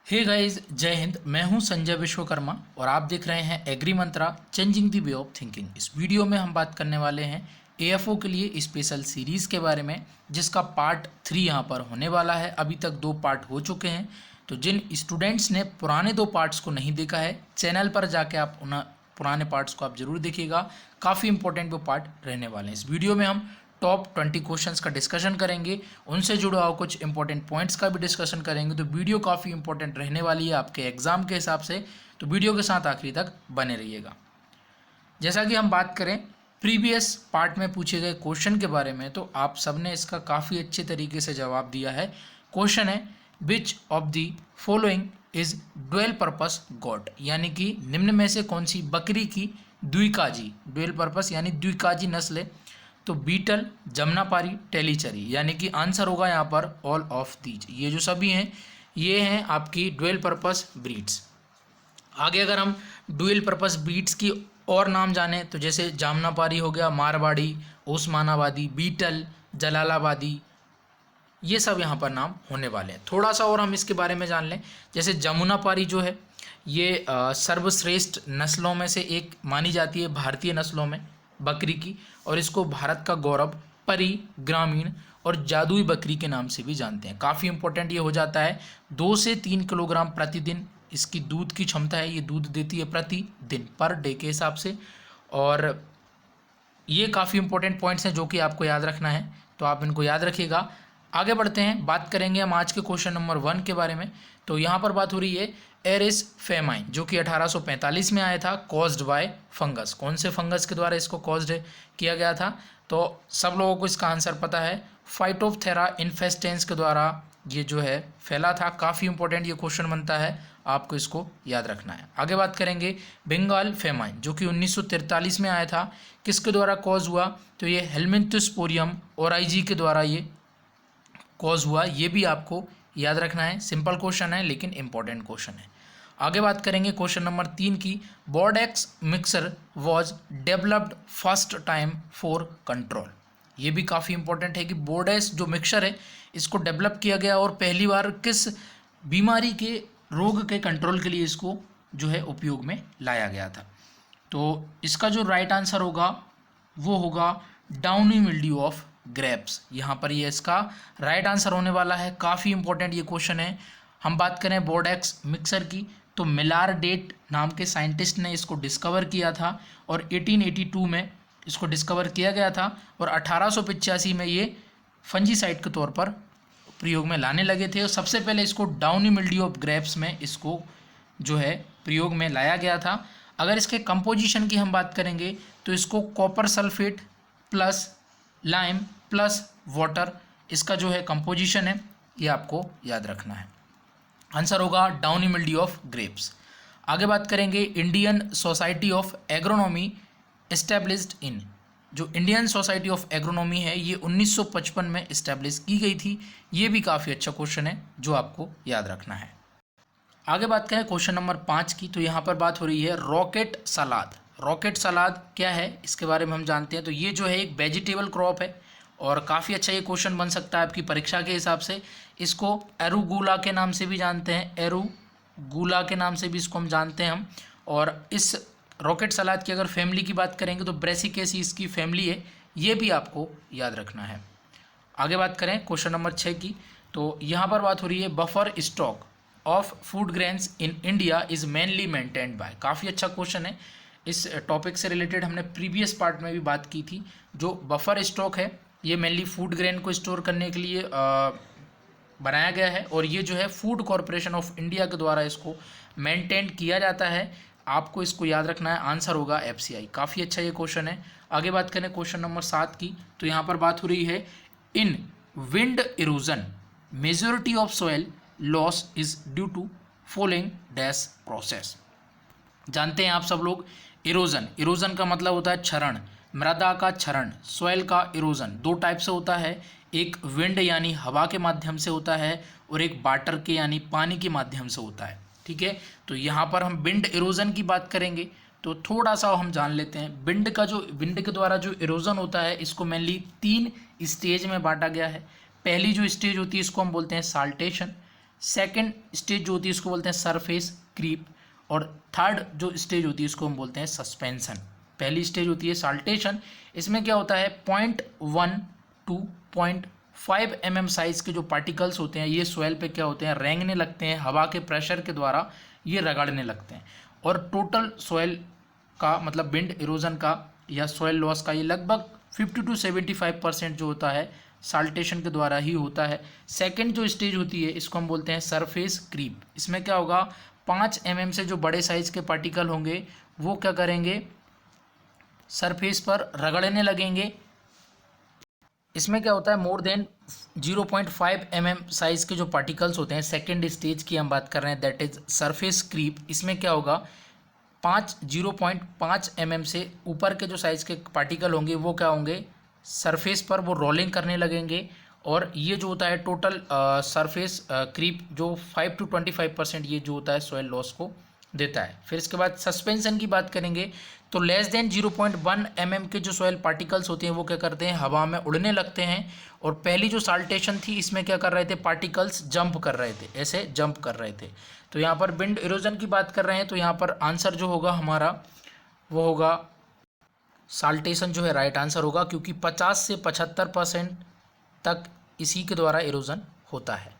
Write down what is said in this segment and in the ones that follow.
Hey guys, जय हिंद। मैं हूं संजय विश्वकर्मा और आप देख रहे हैं Agri Mantra changing the way of thinking. इस वीडियो में हम बात करने वाले हैं एएफओ के लिए स्पेशल सीरीज़ के बारे में, जिसका पार्ट 3 यहां पर होने वाला है। अभी तक 2 पार्ट हो चुके हैं, तो जिन स्टूडेंट्स ने पुराने 2 पार्ट्स को नहीं देखा है, चैनल पर जाके आप उन पुराने पार्ट्स को आप जरूर देखिएगा। काफ़ी इंपॉर्टेंट वो पार्ट रहने वाले हैं। इस वीडियो में हम टॉप 20 क्वेश्चंस का डिस्कशन करेंगे, उनसे जुड़ा हुआ कुछ इंपॉर्टेंट पॉइंट्स का भी डिस्कशन करेंगे। तो वीडियो काफ़ी इंपॉर्टेंट रहने वाली है आपके एग्जाम के हिसाब से, तो वीडियो के साथ आखिरी तक बने रहिएगा। जैसा कि हम बात करें प्रीवियस पार्ट में पूछे गए क्वेश्चन के बारे में, तो आप सबने इसका काफ़ी अच्छे तरीके से जवाब दिया है। क्वेश्चन है, which of the following is dual purpose got, यानी कि निम्न में से कौन सी बकरी की द्विकाजी, ड्यूअल पर्पस यानी द्विकाजी नस्ल है? तो बीटल, जमुनापारी, टेलीचरी, यानी कि आंसर होगा यहाँ पर ऑल ऑफ दीज। ये जो सभी हैं ये हैं आपकी ड्यूअल पर्पस ब्रीड्स। आगे अगर हम ड्यूअल पर्पस ब्रीड्स की और नाम जाने तो जैसे जमुनापारी हो गया, मारवाड़ी, ओस्मानाबादी, बीटल, जलालाबादी, ये सब यहाँ पर नाम होने वाले हैं। थोड़ा सा और हम इसके बारे में जान लें। जैसे जमुनापारी जो है ये सर्वश्रेष्ठ नस्लों में से एक मानी जाती है भारतीय नस्लों में बकरी की, और इसको भारत का गौरव, परी, ग्रामीण और जादुई बकरी के नाम से भी जानते हैं। काफ़ी इंपॉर्टेंट ये हो जाता है। 2 से 3 किलोग्राम प्रतिदिन इसकी दूध की क्षमता है, ये दूध देती है प्रतिदिन, पर डे के हिसाब से। और ये काफ़ी इंपॉर्टेंट पॉइंट्स हैं जो कि आपको याद रखना है, तो आप इनको याद रखिएगा। आगे बढ़ते हैं, बात करेंगे हम आज के क्वेश्चन नंबर 1 के बारे में। तो यहाँ पर बात हो रही है एरिस फेमाइन, जो कि 1845 में आया था, कॉज्ड बाय फंगस। कौन से फंगस के द्वारा इसको कॉज्ड किया गया था? तो सब लोगों को इसका आंसर पता है, फाइटोप्थेरा इन्फेस्टेंस के द्वारा ये जो है फैला था। काफ़ी इंपॉर्टेंट ये क्वेश्चन बनता है, आपको इसको याद रखना है। आगे बात करेंगे बंगाल फेमाइन, जो कि 1943 में आया था, किसके द्वारा कॉज हुआ? तो ये हेलमिंथोस्पोरियम ओराइजी के द्वारा ये कॉज हुआ। ये भी आपको याद रखना है। सिंपल क्वेश्चन है लेकिन इंपॉर्टेंट क्वेश्चन है। आगे बात करेंगे क्वेश्चन नंबर 3 की, Bordeaux mixer was developed first time for control. ये भी काफ़ी इंपॉर्टेंट है कि बोर्डेक्स जो मिक्सर है इसको डेवलप किया गया और पहली बार किस बीमारी के रोग के कंट्रोल के लिए इसको जो है उपयोग में लाया गया था। तो इसका जो राइट आंसर होगा वो होगा डाउनी मिल्ड्यू ऑफ ग्रेप्स। यहाँ पर ये इसका राइट आंसर होने वाला है। काफ़ी इंपॉर्टेंट ये क्वेश्चन है। हम बात करें बोर्डेक्स मिक्सर की, तो मिलार डेट नाम के साइंटिस्ट ने इसको डिस्कवर किया था और 1882 में इसको डिस्कवर किया गया था, और 1885 में ये फंजीसाइड के तौर पर प्रयोग में लाने लगे थे। और सबसे पहले इसको डाउनी मिल्ड्यू ऑफ ग्रेप्स में इसको जो है प्रयोग में लाया गया था। अगर इसके कंपोजिशन की हम बात करेंगे तो इसको copper sulphate plus lime plus water, इसका जो है कंपोजिशन है, ये आपको याद रखना है। आंसर होगा डाउनी मिल्ड्यू ऑफ ग्रेप्स। आगे बात करेंगे Indian society of agronomy established in, जो इंडियन सोसाइटी ऑफ एग्रोनॉमी है ये 1955 में इस्टेब्लिश की गई थी। ये भी काफ़ी अच्छा क्वेश्चन है जो आपको याद रखना है। आगे बात करें क्वेश्चन नंबर 5 की, तो यहाँ पर बात हो रही है रॉकेट सलाद। रॉकेट सलाद क्या है इसके बारे में हम जानते हैं। तो ये जो है एक वेजिटेबल क्रॉप है और काफ़ी अच्छा ये क्वेश्चन बन सकता है आपकी परीक्षा के हिसाब से। इसको एरुगुला के नाम से भी जानते हैं, एरुगुला के नाम से भी इसको हम जानते हैं हम। और इस रॉकेट सलाद की अगर फैमिली की बात करेंगे तो ब्रेसिकेसी इसकी फैमिली है, ये भी आपको याद रखना है। आगे बात करें क्वेश्चन नंबर 6 की, तो यहाँ पर बात हो रही है buffer stock of food grains in India is mainly maintained by. काफ़ी अच्छा क्वेश्चन है। इस टॉपिक से रिलेटेड हमने प्रीवियस पार्ट में भी बात की थी। जो बफर स्टॉक है ये मेनली फूड ग्रेन को स्टोर करने के लिए बनाया गया है, और ये जो है फूड कॉरपोरेशन ऑफ इंडिया के द्वारा इसको मेंटेन किया जाता है। आपको इसको याद रखना है। आंसर होगा FCI। काफ़ी अच्छा ये क्वेश्चन है। आगे बात करें क्वेश्चन नंबर 7 की, तो यहाँ पर बात हो रही है in wind erosion majority of soil loss is due to following dash process. जानते हैं आप सब लोग, इरोजन, इरोजन का मतलब होता है क्षरण, मृदा का क्षरण, सॉइल का इरोजन। 2 टाइप से होता है, एक विंड यानी हवा के माध्यम से होता है और एक वाटर के यानी पानी के माध्यम से होता है। ठीक है, तो यहाँ पर हम विंड इरोजन की बात करेंगे तो थोड़ा सा हम जान लेते हैं। विंड के द्वारा जो इरोजन होता है इसको मेनली 3 स्टेज में बांटा गया है। पहली जो स्टेज होती है इसको हम बोलते हैं साल्टेशन, सेकेंड स्टेज जो होती है इसको बोलते हैं सरफेस क्रीप, और थर्ड जो स्टेज होती है इसको हम बोलते हैं सस्पेंशन। पहली स्टेज होती है साल्टेशन, इसमें क्या होता है 0.1 टू 0.5 mm साइज के जो पार्टिकल्स होते हैं ये सॉइल पे क्या होते हैं, रेंगने लगते हैं, हवा के प्रेशर के द्वारा ये रगड़ने लगते हैं, और टोटल सॉइल का मतलब विंड इरोजन का या सॉइल लॉस का ये लगभग 50 to 75% जो होता है साल्टेशन के द्वारा ही होता है। सेकंड जो स्टेज होती है इसको हम बोलते हैं सरफेस क्रीप। इसमें क्या होगा 5 mm से जो बड़े साइज के पार्टिकल होंगे वो क्या करेंगे, सरफेस पर रगड़ने लगेंगे। इसमें क्या होता है मोर देन 0.5 mm साइज के जो पार्टिकल्स होते हैं, सेकेंड स्टेज की हम बात कर रहे हैं, दैट इज सरफेस क्रीप। इसमें क्या होगा 0.5 mm से ऊपर के जो साइज के पार्टिकल होंगे वो क्या होंगे, सरफेस पर वो रोलिंग करने लगेंगे, और ये जो होता है टोटल सरफेस क्रीप जो 5 to 25% ये जो होता है सॉइल लॉस को देता है। फिर इसके बाद सस्पेंशन की बात करेंगे तो लेस देन 0.1 mm के जो सॉइल पार्टिकल्स होते हैं वो क्या करते हैं, हवा में उड़ने लगते हैं, और पहली जो साल्टेशन थी इसमें क्या कर रहे थे, पार्टिकल्स जंप कर रहे थे, ऐसे जंप कर रहे थे। तो यहाँ पर विंड इरोजन की बात कर रहे हैं तो यहाँ पर आंसर जो होगा हमारा वो होगा साल्टेशन जो है राइट आंसर होगा, क्योंकि 50 से 75% तक इसी के द्वारा इरोजन होता है।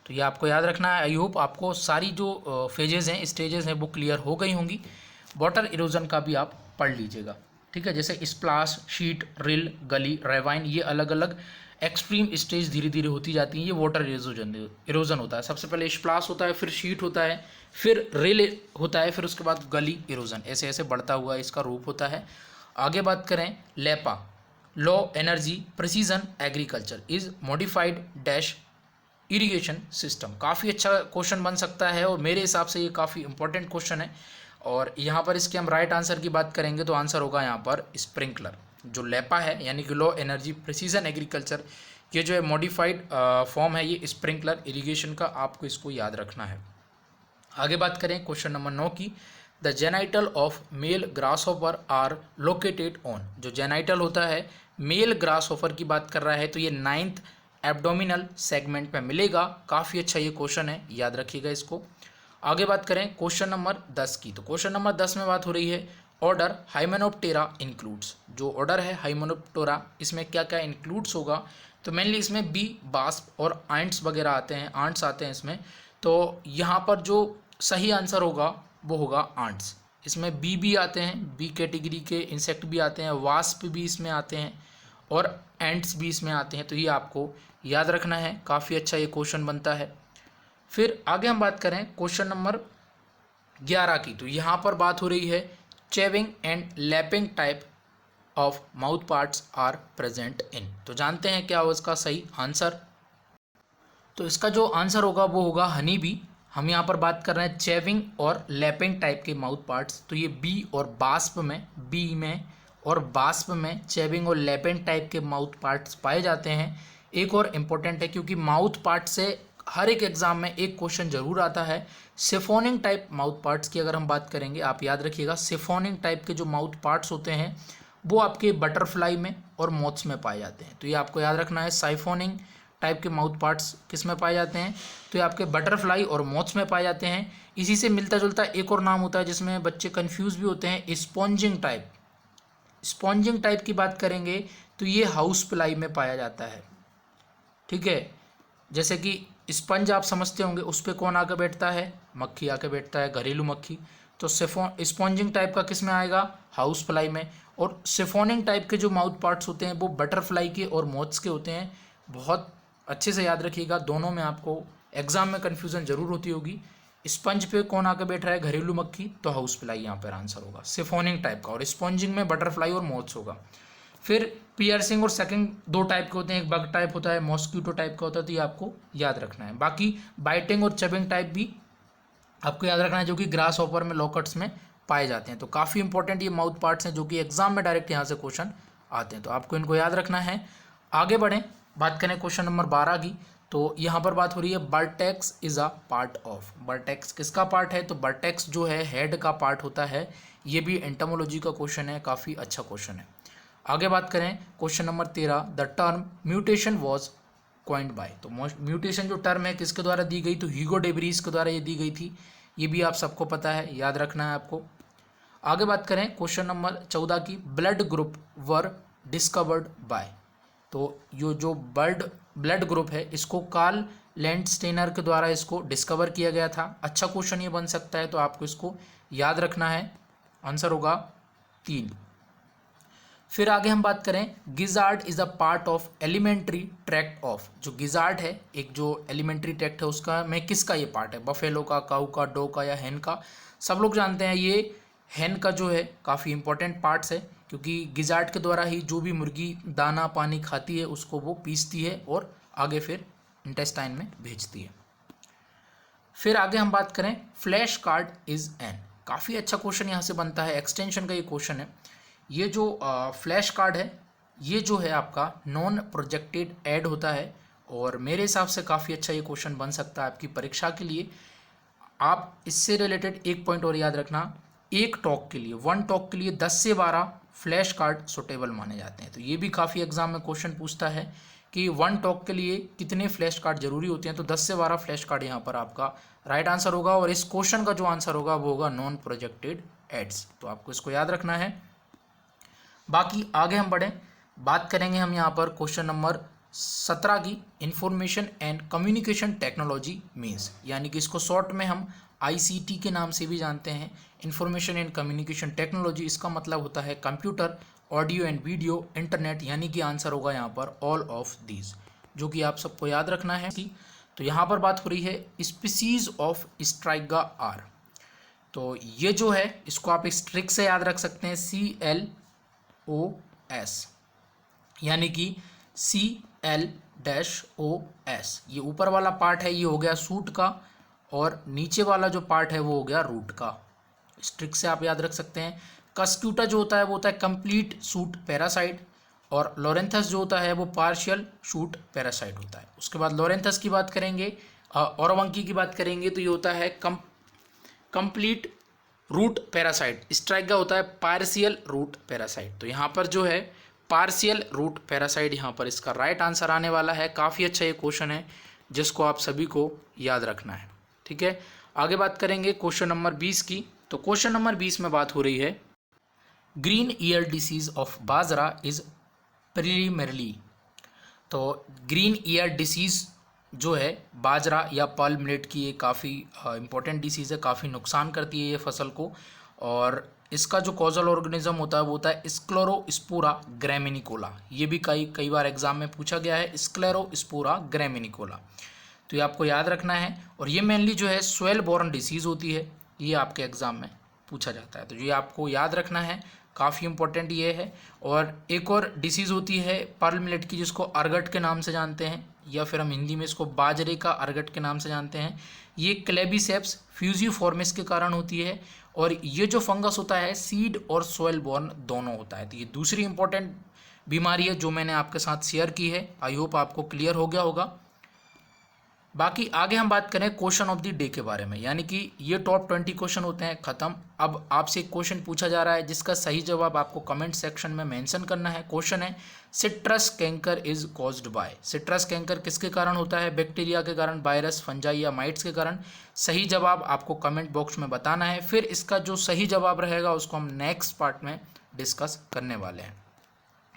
तो ये आपको याद रखना है। आई होप आपको सारी जो फेजेस हैं, स्टेजेस हैं वो क्लियर हो गई होंगी। वाटर इरोजन का भी आप पढ़ लीजिएगा, ठीक है। जैसे स्प्लाश, शीट, रिल, गली, रेवाइन, ये अलग अलग एक्सट्रीम स्टेज धीरे धीरे होती जाती हैं, ये वाटर इरोजन होता है। सबसे पहले स्प्लाश होता है, फिर शीट होता है, फिर रिल होता है, फिर उसके बाद गली इरोजन, ऐसे ऐसे बढ़ता हुआ इसका रूप होता है। आगे बात करें Lepa, low energy precision agriculture is modified dash irrigation system. काफ़ी अच्छा क्वेश्चन बन सकता है और मेरे हिसाब से ये काफ़ी इंपॉर्टेंट क्वेश्चन है। और यहाँ पर इसके हम राइट आंसर की बात करेंगे तो आंसर होगा यहाँ पर स्प्रिंकलर। जो लेपा है यानी कि लो एनर्जी प्रिसीजन एग्रीकल्चर, ये जो है मॉडिफाइड फॉर्म है ये स्प्रिंकलर इरिगेशन का, आपको इसको याद रखना है। आगे बात करें क्वेश्चन नंबर 9 की, the genital of male grasshopper are located on. जो जेनाइटल होता है मेल ग्रासहॉपर की बात कर रहा है तो ये 9th एब्डोमिनल सेगमेंट पे मिलेगा। काफ़ी अच्छा ये क्वेश्चन है, याद रखिएगा इसको। आगे बात करें क्वेश्चन नंबर 10 की, तो क्वेश्चन नंबर 10 में बात हो रही है ऑर्डर हाइमेनोप्टेरा इंक्लूड्स। जो ऑर्डर है हाइमेनोप्टेरा इसमें क्या क्या इंक्लूड्स होगा, तो मेनली इसमें बी, बास्प और आंट्स वगैरह आते हैं, आंट्स आते हैं इसमें। तो यहाँ पर जो सही आंसर होगा वो होगा आंट्स। इसमें बी भी आते हैं, बी कैटेगरी के इंसेक्ट भी आते हैं, वास्प भी इसमें आते हैं और एंट्स भी इसमें आते हैं। तो ये आपको याद रखना है, काफ़ी अच्छा ये क्वेश्चन बनता है। फिर आगे हम बात करें क्वेश्चन नंबर 11 की, तो यहाँ पर बात हो रही है chewing and lapping type of mouth parts are present in. तो जानते हैं क्या हो इसका सही आंसर। तो इसका जो आंसर होगा वो होगा हनी बी। हम यहाँ पर बात कर रहे हैं चेविंग और लैपिंग टाइप के माउथ पार्ट्स, तो ये बी और बास्प में, बी में और बास्प में चेविंग और लैपिंग टाइप के माउथ पार्ट्स पाए जाते हैं। एक और इम्पोर्टेंट है क्योंकि माउथ पार्ट से हर एक एग्जाम में एक क्वेश्चन जरूर आता है, सिफोनिंग टाइप माउथ पार्ट्स की अगर हम बात करेंगे, आप याद रखिएगा सिफोनिंग टाइप के जो माउथ पार्ट्स होते हैं वो आपके बटरफ्लाई में और मोथ्स में पाए जाते हैं। तो ये आपको याद रखना है, साइफोनिंग टाइप के माउथ पार्ट्स किस में पाए जाते हैं, तो ये आपके बटरफ्लाई और मोथ्स में पाए जाते हैं। इसी से मिलता जुलता एक और नाम होता है जिसमें बच्चे कंफ्यूज भी होते हैं, स्पॉन्जिंग टाइप। स्पॉन्जिंग टाइप की बात करेंगे तो ये हाउस प्लाई में पाया जाता है, ठीक है। जैसे कि स्पंज आप समझते होंगे, उस पर कौन आके बैठता है, मक्खी आके बैठता है, घरेलू मक्खी। तो स्पॉन्जिंग टाइप का किस में आएगा, हाउस प्लाई में। और सिफोनिंग टाइप के जो माउथ पार्ट्स होते हैं वो बटरफ्लाई के और मोथ्स के होते हैं। बहुत अच्छे से याद रखिएगा, दोनों में आपको एग्जाम में कन्फ्यूजन जरूर होती होगी। स्पंज पे कौन आकर बैठ रहा है, घरेलू मक्खी, तो हाउस प्लाई यहाँ पर आंसर होगा सिफोनिंग टाइप का। और स्पॉन्जिंग में बटरफ्लाई और मोथ्स होगा। फिर पियर्सिंग और सकिंग दो टाइप के होते हैं, एक बग टाइप होता है, मॉस्किटो टाइप का होता है, तो ये आपको याद रखना है। बाकी बाइटिंग और चबिंग टाइप भी आपको याद रखना है, जो कि ग्रास हॉपर में, लॉकट्स में पाए जाते हैं। तो काफ़ी इंपॉर्टेंट ये माउथ पार्ट्स हैं जो कि एग्जाम में डायरेक्ट यहाँ से क्वेश्चन आते हैं, तो आपको इनको याद रखना है। आगे बढ़ें, बात करें क्वेश्चन नंबर 12 की, तो यहाँ पर बात हो रही है vertex is a part of. Vertex किसका पार्ट है, तो वर्टेक्स जो है हेड का पार्ट होता है। ये भी एंटोमोलॉजी का क्वेश्चन है, काफ़ी अच्छा क्वेश्चन है। आगे बात करें question number 13, the term mutation was coined bye. तो म्यूटेशन जो टर्म है किसके द्वारा दी गई, तो ह्यूगो डे व्रीज के द्वारा ये दी गई थी। ये भी आप सबको पता है, याद रखना है आपको। आगे बात करें क्वेश्चन नंबर 14 की, blood group were discovered by. तो जो ब्लड ग्रुप है इसको कार्ल लैंडस्टेनर के द्वारा इसको डिस्कवर किया गया था। अच्छा क्वेश्चन ये बन सकता है, तो आपको इसको याद रखना है। आंसर होगा 3। फिर आगे हम बात करें, gizzard is a part of alimentary tract of. जो गिजार्ड है, एक जो एलिमेंट्री ट्रैक्ट है उसका में किसका ये पार्ट है, बफेलो का, काऊ का, डो का या हैन का। सब लोग जानते हैं ये हैन का जो है काफ़ी इंपॉर्टेंट पार्ट्स है, क्योंकि गिजार्ड के द्वारा ही जो भी मुर्गी दाना पानी खाती है उसको वो पीसती है और आगे फिर इंटेस्टाइन में भेजती है। फिर आगे हम बात करें, फ्लैश कार्ड इज एन। काफ़ी अच्छा क्वेश्चन यहाँ से बनता है, एक्सटेंशन का ये क्वेश्चन है। ये जो फ्लैश कार्ड है ये जो है आपका नॉन प्रोजेक्टेड ऐड होता है, और मेरे हिसाब से काफ़ी अच्छा ये क्वेश्चन बन सकता है आपकी परीक्षा के लिए। आप इससे रिलेटेड एक पॉइंट और याद रखना, एक टॉक के लिए, 1 टॉक के लिए 10 से 12 फ्लैश कार्ड सुटेबल माने जाते हैं। तो ये भी काफ़ी एग्जाम में क्वेश्चन पूछता है कि 1 टॉक के लिए कितने फ्लैश कार्ड जरूरी होते हैं। तो 10 से 12 फ्लैश कार्ड यहाँ पर आपका राइट आंसर होगा, और इस क्वेश्चन का जो आंसर होगा वो होगा नॉन प्रोजेक्टेड एड्स। तो आपको इसको याद रखना है। बाकी आगे हम बढ़ें, बात करेंगे हम यहाँ पर क्वेश्चन नंबर 17 की, information and communication technology means, यानी कि इसको शॉर्ट में हम ICT के नाम से भी जानते हैं। इंफॉर्मेशन एंड कम्युनिकेशन टेक्नोलॉजी, इसका मतलब होता है computer, audio and video, internet, यानी कि आंसर होगा यहाँ पर ऑल ऑफ दीज, जो कि आप सबको याद रखना है। तो यहाँ पर बात हो रही है स्पीसीज ऑफ स्ट्राइगा आर। तो ये जो है इसको आप इस ट्रिक से याद रख सकते हैं, CLOS, यानी कि CL-OS। ये ऊपर वाला पार्ट है ये हो गया सूट का, और नीचे वाला जो पार्ट है वो हो गया रूट का। इस ट्रिक से आप याद रख सकते हैं। कस्क्यूटा जो होता है वो होता है कंप्लीट सूट पैरासाइट, और लोरेंथस जो होता है वो पार्शियल शूट पैरासाइट होता है। उसके बाद लोरेंथस की बात करेंगे, औरवंकी की बात करेंगे, तो ये होता है कंप्लीट रूट पैरासाइट। स्ट्राइगा होता है पार्शियल रूट पैरासाइट। तो यहाँ पर जो है पार्शियल रूट पैरासाइट, यहाँ पर इसका राइट आंसर आने वाला है। काफ़ी अच्छा ये क्वेश्चन है जिसको आप सभी को याद रखना है, ठीक है। आगे बात करेंगे क्वेश्चन नंबर 20 की। तो क्वेश्चन नंबर 20 में बात हो रही है, green ear disease of bajra is preliminary. तो ग्रीन ईयर डिसीज़ जो है बाजरा या पल्म मिलेट की, ये काफ़ी इंपॉर्टेंट डिसीज़ है, काफ़ी नुकसान करती है ये फसल को, और इसका जो कॉजल ऑर्गेनिज्म होता है वो होता है स्क्लेरोस्पोरा ग्रैमिनिकोला। ये भी कई बार एग्जाम में पूछा गया है, स्क्लेरोस्पोरा ग्रैमिनिकोला। तो ये आपको याद रखना है, और ये मेनली जो है सोइल बोर्न डिसीज़ होती है, ये आपके एग्ज़ाम में पूछा जाता है। तो ये आपको याद रखना है, काफ़ी इंपॉर्टेंट ये है। और एक और डिसीज़ होती है पर्ल मिलेट की, जिसको अर्गट के नाम से जानते हैं, या फिर हम हिंदी में इसको बाजरे का अर्गट के नाम से जानते हैं। ये क्लेबिसेप्स फ्यूजिफॉर्मिस के कारण होती है, और ये जो फंगस होता है सीड और सोइल बोर्न दोनों होता है। तो ये दूसरी इंपॉर्टेंट बीमारी है जो मैंने आपके साथ शेयर की है। आई होप आपको क्लियर हो गया होगा। बाकी आगे हम बात करें क्वेश्चन ऑफ द डे के बारे में, यानी कि ये टॉप 20 क्वेश्चन होते हैं ख़त्म। अब आपसे एक क्वेश्चन पूछा जा रहा है जिसका सही जवाब आपको कमेंट सेक्शन में मेंशन करना है। क्वेश्चन है, citrus canker is caused by. Citrus canker किसके कारण होता है, बैक्टीरिया के कारण, वायरस, फंजाई या माइट्स के कारण। सही जवाब आपको कमेंट बॉक्स में बताना है, फिर इसका जो सही जवाब रहेगा उसको हम नेक्स्ट पार्ट में डिस्कस करने वाले हैं।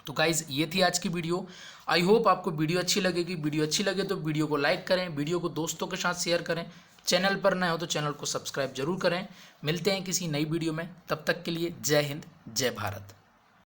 तो गाइज़ ये थी आज की वीडियो। आई होप आपको वीडियो अच्छी लगेगी। वीडियो अच्छी लगे तो वीडियो को लाइक करें, वीडियो को दोस्तों के साथ शेयर करें। चैनल पर नए हो तो चैनल को सब्सक्राइब जरूर करें। मिलते हैं किसी नई वीडियो में, तब तक के लिए जय हिंद, जय भारत।